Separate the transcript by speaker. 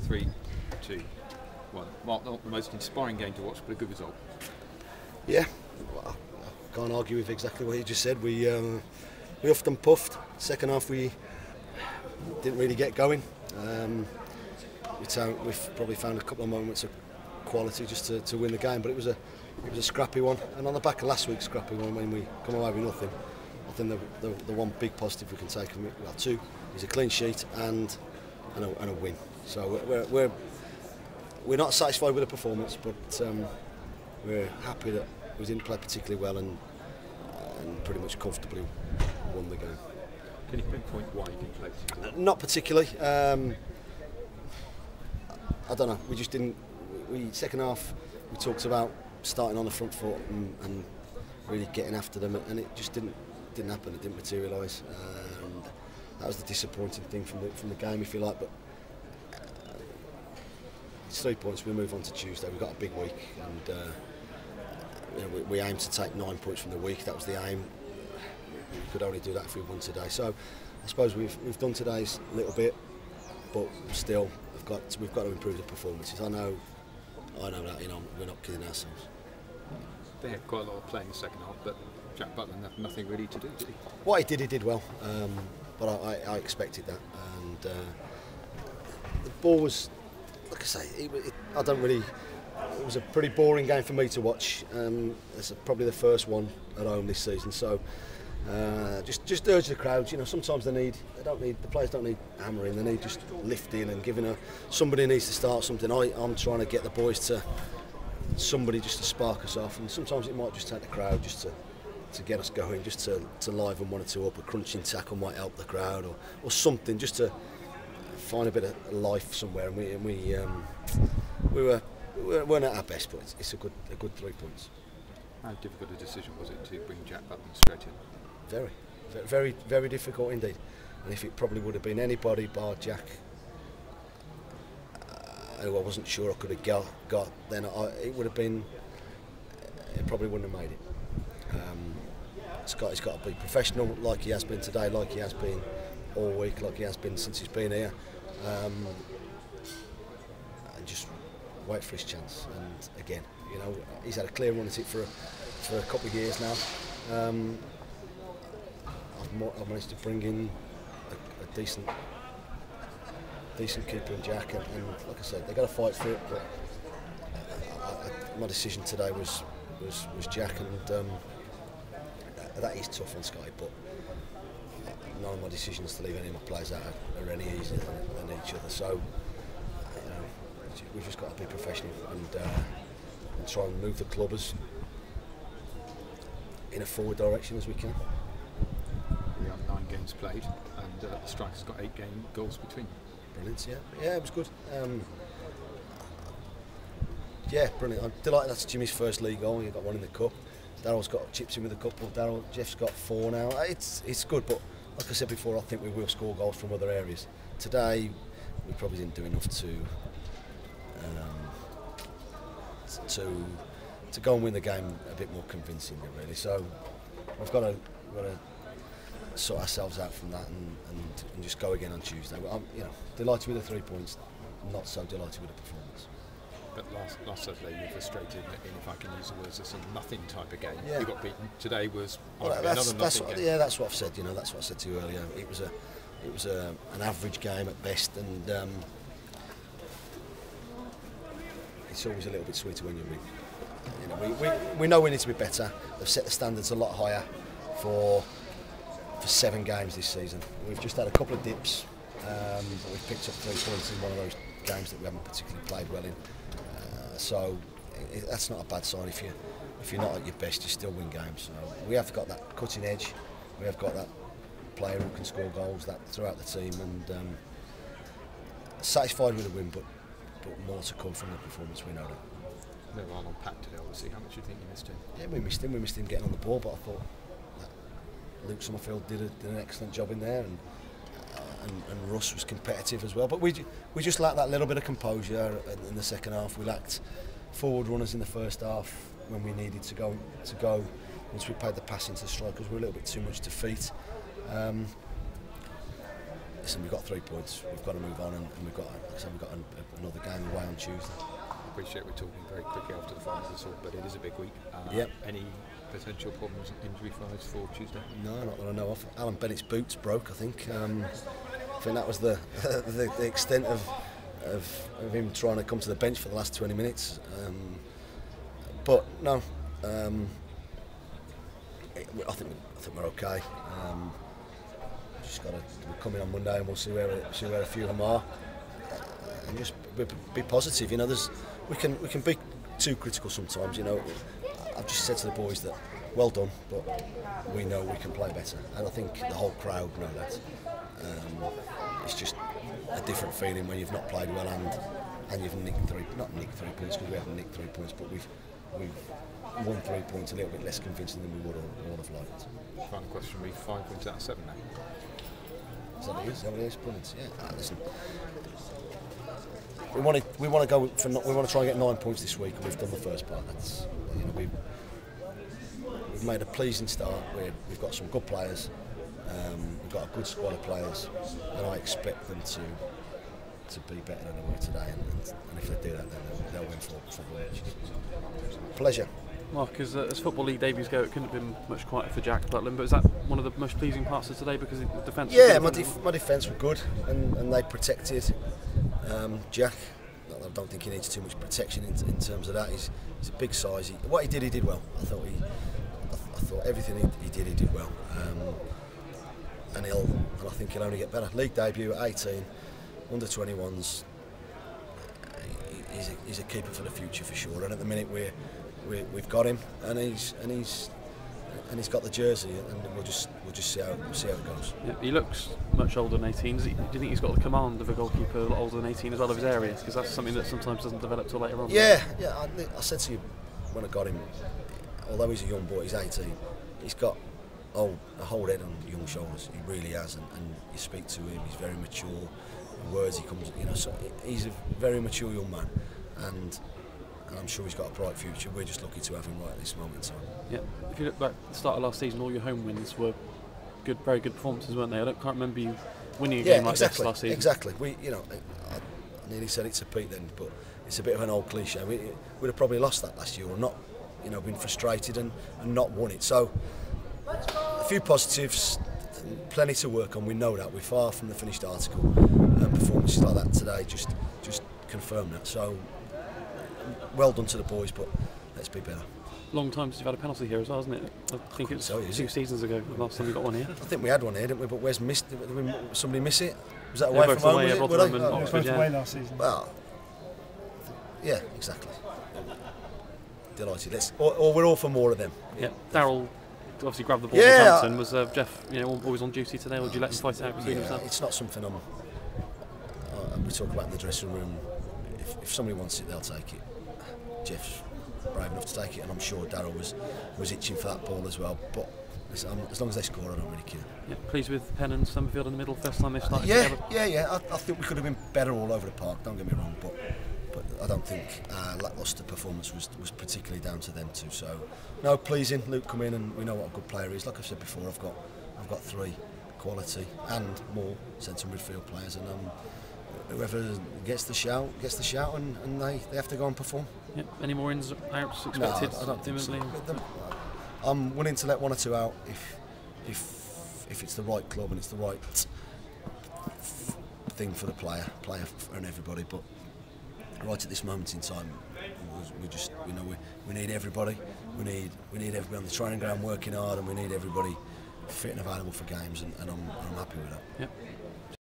Speaker 1: 3-2-1. Mark, not the most inspiring game to watch, but a good result.
Speaker 2: Yeah, well, I can't argue with exactly what you just said. We huffed and puffed. Second half we didn't really get going. We've probably found a couple of moments of quality just to win the game, but it was a scrappy one. And on the back of last week's scrappy one, when we come away with nothing, I think the one big positive we can take from it, well, two, is a clean sheet and a win. So we're not satisfied with the performance, but we're happy that we didn't play particularly well and pretty much comfortably won the game.
Speaker 1: Can you pinpoint why you didn't play particularly well?
Speaker 2: Not particularly. I don't know. We just didn't. Second half, we talked about starting on the front foot and really getting after them, and it just didn't happen. It didn't materialise, and that was the disappointing thing from the game, if you like. But it's 3 points. We move on to Tuesday. We've got a big week, and we aim to take 9 points from the week. That was the aim. We could only do that if we won today. So I suppose we've done today's a little bit, but still we've got to improve the performances. I know that, we're not kidding ourselves.
Speaker 1: They had quite a lot of play in the second half, but Jack Butler had nothing really to do, did he?
Speaker 2: What he did well, but I expected that. And the ball was, like I say, it was a pretty boring game for me to watch. It's probably the first one at home this season, so just urge the crowds. Sometimes the players don't need hammering. They need just lifting and giving somebody needs to start something. I'm trying to get the boys to somebody just to spark us off, and sometimes it might just take the crowd just to get us going, just to liven one or two up. A crunching tackle might help the crowd, or something, just to find a bit of life somewhere. And we weren't at our best, but it's a good 3 points.
Speaker 1: How difficult a decision was it to bring Jack Butler straight in?
Speaker 2: Very, very, very difficult indeed. And if it probably would have been anybody bar Jack, who I wasn't sure I could have got, then it would have been. It probably wouldn't have made it. He's got to be professional, like he has been today, like he has been all week, like he has been since he's been here, and just wait for his chance. And again, he's had a clear run at it for a couple of years now. I've managed to bring in a decent keeper in Jack, and like I said, they've got to fight for it. But my decision today was Jack, and that is tough on Sky. But none of my decisions to leave any of my players out are any easier than each other. So we've just got to be professional and try and move the club in a forward direction as we can.
Speaker 1: We have 9 games played, and the striker's got 8 goals between them.
Speaker 2: Brilliant, yeah, it was good. Yeah, brilliant. I'm delighted that's Jimmy's first league goal. He got one in the cup. Daryl's got chips in with a couple. Jeff's got 4 now. It's good, but like I said before, I think we will score goals from other areas. Today, we probably didn't do enough to go and win the game a bit more convincingly, really. So we've got to sort ourselves out from that and just go again on Tuesday. I'm delighted with the 3 points, not so delighted with the performance.
Speaker 1: But last Saturday you were frustrated, and if I can use the words, it's a nothing type of game.
Speaker 2: Yeah.
Speaker 1: You got beaten. Today was
Speaker 2: another
Speaker 1: nothing game.
Speaker 2: Yeah, that's what I've said. That's what I said to you earlier. It was an average game at best, and it's always a little bit sweeter when you win. We know we need to be better. They've set the standards a lot higher for 7 games this season. We've just had a couple of dips, but we've picked up 3 points in one of those games that we haven't particularly played well in. So that's not a bad sign. If you're not at your best, you still win games. So we have got that cutting edge. We have got that player who can score goals throughout the team, and satisfied with the win, but more to come from the performance. We know that.
Speaker 1: No one on Pat today, obviously. How much do you think you missed him?
Speaker 2: Yeah, we missed him. We missed him getting on the ball, but I thought that Luke Summerfield did an excellent job in there, and Russ was competitive as well. But we just lacked that little bit of composure in the second half. We lacked forward runners in the first half when we needed to go. Once we played the pass into the strikers, we were a little bit too much to feet. listen, we've got 3 points. We've got to move on, and we've got, like I said, we've got another game away on Tuesday.
Speaker 1: I appreciate we're talking very quickly after the final result, but it is a big week.
Speaker 2: Yep.
Speaker 1: Any potential problems injury-wise for Tuesday?
Speaker 2: No, not that I know of. Alan Bennett's boots broke, I think. I think that was the extent of him trying to come to the bench for the last 20 minutes. But no, I think we're okay. Just got to come in on Monday and we'll see where a few of them are, and just be positive. You know, we can be too critical sometimes. You know, I've just said to the boys that well done, but we know we can play better, and I think the whole crowd know that. It's just a different feeling when you've not played well and you've not nicked 3 points, because we haven't nicked 3 points, but we've won 3 points a little bit less convincing than we would have liked.
Speaker 1: Final question: we 5 points out of 7 now.
Speaker 2: Is that what it is? Is that what it is? Brilliant. Yeah. Listen, we want to go for. We want to try and get 9 points this week, and we've done the first part. That's, you know, we've made a pleasing start. We've got some good players. We've got a good squad of players, and I expect them to be better than they were today. And if they do that, then they'll win for matches. Pleasure.
Speaker 3: Mark, as Football League debuts go, it couldn't have been much quieter for Jack Butland, but is that one of the most pleasing parts of today, because the defence?
Speaker 2: Yeah, my defence were good, and they protected Jack. I don't think he needs too much protection in terms of that. He's a big size. What he did well. I thought everything he did well. And I think he'll only get better. League debut at 18, under 21s. He's a keeper for the future for sure. And at the minute we've got him, and he's got the jersey, and we'll just see how it goes. Yeah,
Speaker 3: he looks much older than 18. Do you think he's got the command of a goalkeeper a lot older than 18 as well of his area? Because that's something that sometimes doesn't develop till later on.
Speaker 2: Yeah. I said to you when I got him, although he's a young boy, he's 18. He's got a whole head on young shoulders. He really has, and you speak to him, he's very mature. The words he comes, you know, so he's a very mature young man, and I'm sure he's got a bright future. We're just lucky to have him right at this moment in time.
Speaker 3: Yeah. If you look back at the start of last season, all your home wins were good, very good performances, weren't they? I can't remember you winning a game like this last season.
Speaker 2: Exactly. I nearly said it to Pete then, but it's a bit of an old cliche. We'd have probably lost that last year, or not, you know, been frustrated and not won it. So a few positives, plenty to work on. We know that. We're far from the finished article, and performances like that today just confirm that. So well done to the boys, but let's be better.
Speaker 3: Long time since you've had a penalty here as well, isn't it? I think it's 2 seasons ago, the last time we got one here.
Speaker 2: I think we had one here, didn't we? But where's missed? Did somebody miss it? Was that away from home?
Speaker 3: Away,
Speaker 2: was it?
Speaker 3: Rotherham and
Speaker 4: Oxford, away last season.
Speaker 2: Well, yeah, exactly. Delighted. We're all for more of them.
Speaker 3: Yeah, Darryl obviously grabbed the ball. Yeah, Hampton. Was Jeff, always on duty today, or did you let him fight it out between himself?
Speaker 2: It's not something we talk about in the dressing room. If somebody wants it, they'll take it. Jeff's brave enough to take it, and I'm sure Darryl was itching for that ball as well. But listen, as long as they score, I don't really care.
Speaker 3: Yeah, pleased with Penn and Summerfield in the middle. First time they've started together.
Speaker 2: Yeah. I think we could have been better all over the park. Don't get me wrong, but I don't think lacklustre performance was particularly down to them two. So no, pleasing. Luke come in, and we know what a good player he is. Like I said before, I've got 3 quality and more centre midfield players, and whoever gets the shout, and they have to go and perform.
Speaker 3: Yep. Any more ins outs expected?
Speaker 2: No, I don't think so. I'm willing to let 1 or 2 out if it's the right club and it's the right thing for the player and everybody. But right at this moment in time, we need everybody. We need everybody on the training ground working hard, and we need everybody fit and available for games, and I'm happy with that.
Speaker 3: Yep.